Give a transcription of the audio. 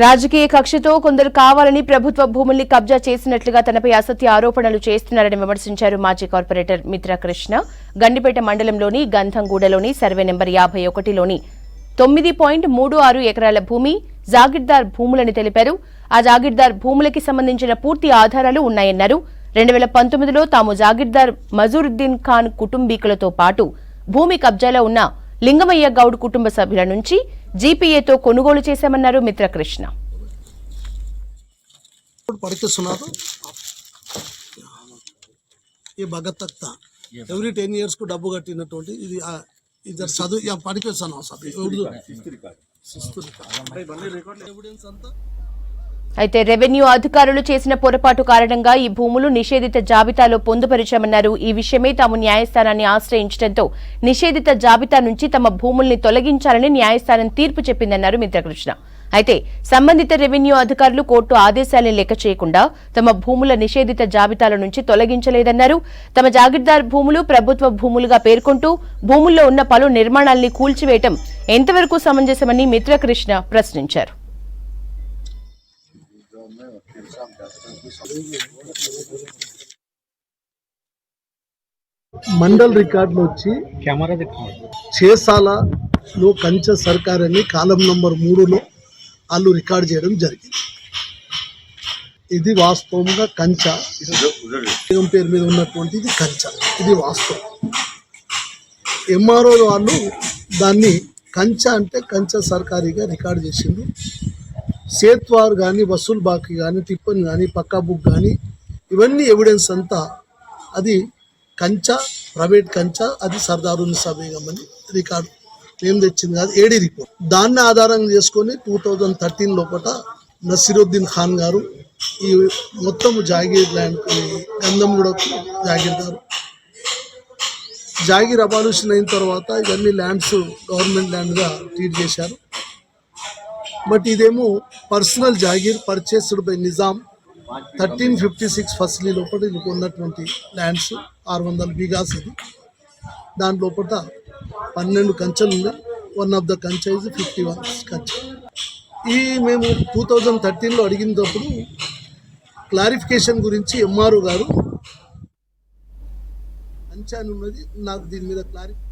రాజకీయ కక్షతో కొందరు కావాలని ప్రభుత్వ భూముల్ని కబ్జా చేసినట్లుగా తనపై అసత్య ఆరోపణలు చేస్తున్నారని విమర్శించారు మాజీ కార్పొరేటర్ మిత్ర కృష్ణ. గండిపేట మండలంలోని గంధంగూడలోని సర్వే నెంబర్ 51లోని 9.36 ఎకరాల భూమి జాగిర్దార్ భూములని తెలిపారు. ఆ జాగిర్దార్ భూములకి సంబంధించిన పూర్తి ఆధారాలు ఉన్నాయన్నారు. 2019లో తాము జాగిర్దార్ మజూరుద్దీన్ ఖాన్ కుటుంబీకులతో పాటు భూమి కబ్జాలో ఉన్న లింగమయ్య గౌడ్ కుటుంబ సభ్యుల నుంచి జీపీఏతో కొనుగోలు చేశామన్నారు మిత్ర కృష్ణ. ఎవ్రీ 10 years కు డబ్బు కట్టినటువంటి ఇది ఇద్దరు చదువు పడికేస్తాను అయితే రెవెన్యూ అధికారులు చేసిన పొరపాటు కారణంగా ఈ భూములు నిషేధిత జాబితాలో పొందుపరిచామన్నారు. ఈ విషయమై తాము న్యాయస్థానాన్ని ఆశ్రయించడంతో నిషేధిత జాబితా నుంచి తమ భూముల్ని తొలగించాలని న్యాయస్థానం తీర్పు చెప్పిందన్నారు మిత్రకృష్ణ. అయితే సంబంధిత రెవెన్యూ అధికారులు కోర్టు ఆదేశాలను లెక్క చేయకుండా తమ భూముల నిషేధిత జాబితాల నుంచి తొలగించలేదన్నారు. తమ జాగిర్దార్ భూములు ప్రభుత్వ భూములుగా పేర్కొంటూ భూముల్లో ఉన్న పలు నిర్మాణాల్ని కూల్చివేయటం ఎంతవరకు సమంజసమని మిత్రకృష్ణ ప్రశ్నించారు. మండల్ రికార్డులో వచ్చి చేసాలలో కంచ సర్కార్ అని కాలం నంబర్ 3లో వాళ్ళు రికార్డు చేయడం జరిగింది. ఇది వాస్తవంగా కంచ పేరు మీద ఉన్నటువంటిది కంచ, ఇది వాస్తవం. ఎంఆర్ఓ వాళ్ళు దాన్ని కంచ అంటే కంచ సర్కారీగా రికార్డు చేసింది. సేత్వార్ కానీ వసూల్ బాకీ కానీ టిప్పన్ కానీ పక్కా బుక్ కానీ ఇవన్నీ ఎవిడెన్స్ అంతా అది కంచ, ప్రైవేట్ కంచ, అది సర్దారునిసా బేగం అని రికార్డు ఏం తెచ్చింది కాదు, ఏడీ రిపోర్ట్. దాన్ని ఆధారంగా చేసుకొని 2013 లోపల నసీరుద్దీన్ ఖాన్ గారు ఈ మొత్తం జాగీర్ ల్యాండ్ గంధంగూడకు జాగీర్దారు. జాగీర్ అబాల్యూషన్ అయిన తర్వాత ఇవన్నీ ల్యాండ్స్ గవర్నమెంట్ ల్యాండ్గా ట్రీట్ చేశారు. బట్ ఇదేమో personal jagir purchased by Nizam 1356 Fasli లోపల ఇది ఉన్నటువంటి ల్యాండ్స్ 600 బిగాస్. ఇది దాని లోపల 12 కంచెలు ఉన్నాయి. One of the Kancha is 51 కంచె. ఈ మేము 2013లో అడిగినప్పుడు క్లారిఫికేషన్ గురించి ఎంఆర్ఓ గారు కంచె అని ఉన్నది, నాకు దీని మీద